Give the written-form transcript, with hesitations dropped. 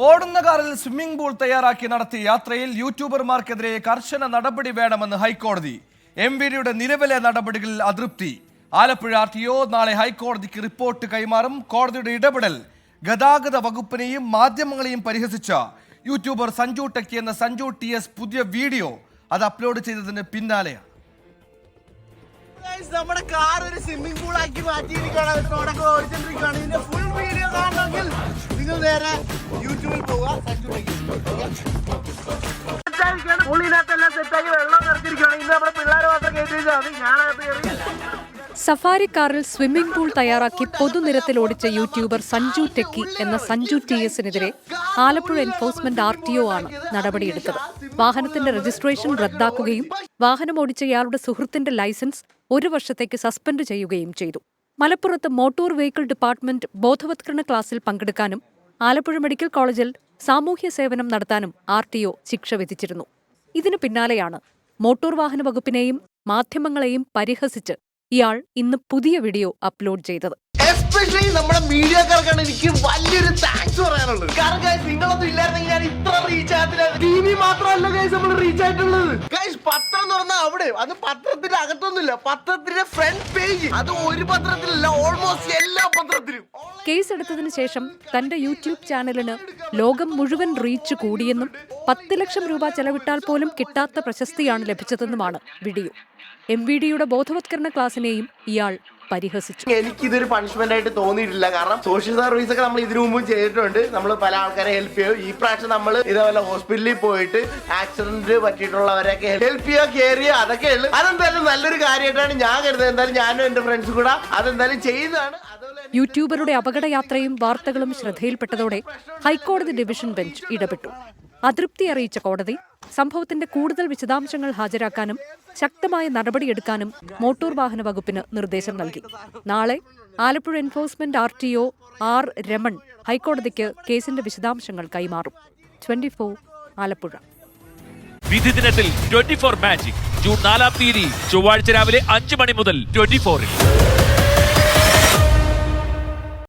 ഓടുന്ന കാറിൽ swimming pool തയ്യാറാക്കി നടത്തിയ യാത്രയിൽ യൂട്യൂബർമാർക്കെതിരെ കർശന നടപടി വേണമെന്ന് ഹൈക്കോടതി. MVDയുടെ നിലവിലെ നടപടികളിൽ അതൃപ്തി. ആലപ്പുഴ RTO നാളെ ഹൈക്കോടതിക്ക് റിപ്പോർട്ട് കൈമാറും. കോടതിയുടെ ഇടപെടൽ ഗതാഗത വകുപ്പിനെയും മാധ്യമങ്ങളെയും പരിഹസിച്ച യൂട്യൂബർ സഞ്ജു ടെക്കി എന്ന സഞ്ജു TS പുതിയ വീഡിയോ അത് അപ്ലോഡ് ചെയ്തതിന് പിന്നാലെയാണ്. നമ്മുടെ കാർ ഒരു സ്വിമ്മിംഗ് പൂൾ ആക്കി മാറ്റിയിരിക്കുകയാണ്. ഇതിന്റെ ഫുൾ വീഡിയോ കാണണമെങ്കിൽ നിങ്ങൾ നേരെ യൂട്യൂബിൽ പോവുക. പുള്ളിനകത്തെല്ലാം സെറ്റാക്കി വെള്ളം നിറച്ചിരിക്കുകയാണ്. ഇന്ന് നമ്മുടെ പിള്ളേരെ മാത്രം കയറ്റിച്ചാൽ സഫാരി കാറിൽ സ്വിമ്മിംഗ് പൂൾ തയ്യാറാക്കി പൊതുനിരത്തിൽ ഓടിച്ച യൂട്യൂബർ സഞ്ജു ടെക്കി എന്ന സഞ്ജു TSനെതിരെ ആലപ്പുഴ എൻഫോഴ്സ്മെന്റ് RTO ആണ് നടപടിയെടുത്തത്. വാഹനത്തിന്റെ രജിസ്ട്രേഷൻ റദ്ദാക്കുകയും വാഹനം ഓടിച്ചയാളുടെ സുഹൃത്തിന്റെ ലൈസൻസ് 1 വർഷത്തേക്ക് സസ്പെൻഡ് ചെയ്യുകയും ചെയ്തു. മലപ്പുറത്ത് മോട്ടോർ വെഹിക്കിൾ ഡിപ്പാർട്ട്മെന്റ് ബോധവത്കരണ ക്ലാസ്സിൽ പങ്കെടുക്കാനും ആലപ്പുഴ മെഡിക്കൽ കോളേജിൽ സാമൂഹ്യ സേവനം നടത്താനും RTO ശിക്ഷ വിധിച്ചിരുന്നു. ഇതിനു പിന്നാലെയാണ് മോട്ടോർ വാഹന വകുപ്പിനെയും മാധ്യമങ്ങളെയും പരിഹസിച്ച് ഇയാൾ ഇന്ന് പുതിയ വീഡിയോ അപ്ലോഡ് ചെയ്തത്. എസ്പെഷ്യലി നമ്മുടെ മീഡിയക്കാർക്കാണ് എനിക്ക് വലിയൊരു താങ്ക്സ് പറയാനുള്ളത്. കാരണം ഗൈസ് നിങ്ങളൊന്നും ഇല്ലായിരുന്നെങ്കിൽ ഞാൻ ഇത്ര റീച്ച് ആകത്തില്ല. TV മാത്രമല്ല ഗൈസ് നമ്മൾ റീച്ച് ആയിട്ടുള്ളത്. ഗൈസ് പത്രം തുറന്നാൽ അവിടെ അത് പത്രത്തിന്റെ അകത്തൊന്നുമില്ല, പത്രത്തിന്റെ ഫ്രണ്ട് പേജ്. അത് ഒരു പത്രത്തിലല്ല, ഓൾമോസ്റ്റ് എല്ലാ പത്രത്തിലും. കേസെടുത്തതിനു ശേഷം തന്റെ യൂട്യൂബ് ചാനലിന് ലോകം മുഴുവൻ റീച്ച് കൂടിയെന്നും 10 ലക്ഷം രൂപ ചെലവിട്ടാൽ പോലും കിട്ടാത്ത പ്രശസ്തിയാണ് ലഭിച്ചതെന്നുമാണ് വീഡിയോ. MVDയുടെ ബോധവത്കരണ ക്ലാസിനെയും ഇയാൾ പരിഹസിച്ചു. എനിക്കിതൊരു പണിഷ്മെന്റ് ആയിട്ട് തോന്നിയിട്ടില്ല. കാരണം സോഷ്യൽ സർവീസ് ഒക്കെ നമ്മൾ ഇതിനു മുമ്പും ചെയ്തിട്ടുണ്ട്. നമ്മൾ പല ആൾക്കാരെ ഹെൽപ്പ് ചെയ്യും. ഈ പ്രാവശ്യം നമ്മൾ ഇതേപോലെ ഹോസ്പിറ്റലിൽ പോയിട്ട് ആക്സിഡന്റ് പറ്റിയിട്ടുള്ളവരൊക്കെ ഹെൽപ്പ് ചെയ്യുക, കെയർ ചെയ്യുക, അതൊക്കെ ഉള്ളു. അതെന്തായാലും നല്ലൊരു കാര്യമായിട്ടാണ് ഞാൻ കരുതുന്നത്. എന്തായാലും ഞാനും എന്റെ ഫ്രണ്ട്സും കൂടെ അതെന്തായാലും ചെയ്യുന്നതാണ്. യൂട്യൂബറുടെ അപകടയാത്രയും വാർത്തകളും ശ്രദ്ധയിൽപ്പെട്ടതോടെ ഹൈക്കോടതി ഡിവിഷൻ ബെഞ്ച് ഇടപെട്ടു. അതൃപ്തി അറിയിച്ച കോടതി സംഭവത്തിന്റെ കൂടുതൽ വിശദാംശങ്ങൾ ഹാജരാക്കാനും ശക്തമായ നടപടിയെടുക്കാനും മോട്ടോർ വാഹന വകുപ്പിന് നിർദ്ദേശം നൽകി. നാളെ Alappuzha enforcement RTO R Raman ഹൈക്കോടതിക്ക് കേസിന്റെ വിശദാംശങ്ങൾ കൈമാറും. 24 ആലപ്പുഴ. വിധി ദിനത്തിൽ 24 മാജിക് ജൂൺ 4 ചൊവ്വാഴ്ച രാവിലെ 5 മണി മുതൽ 24-ൽ.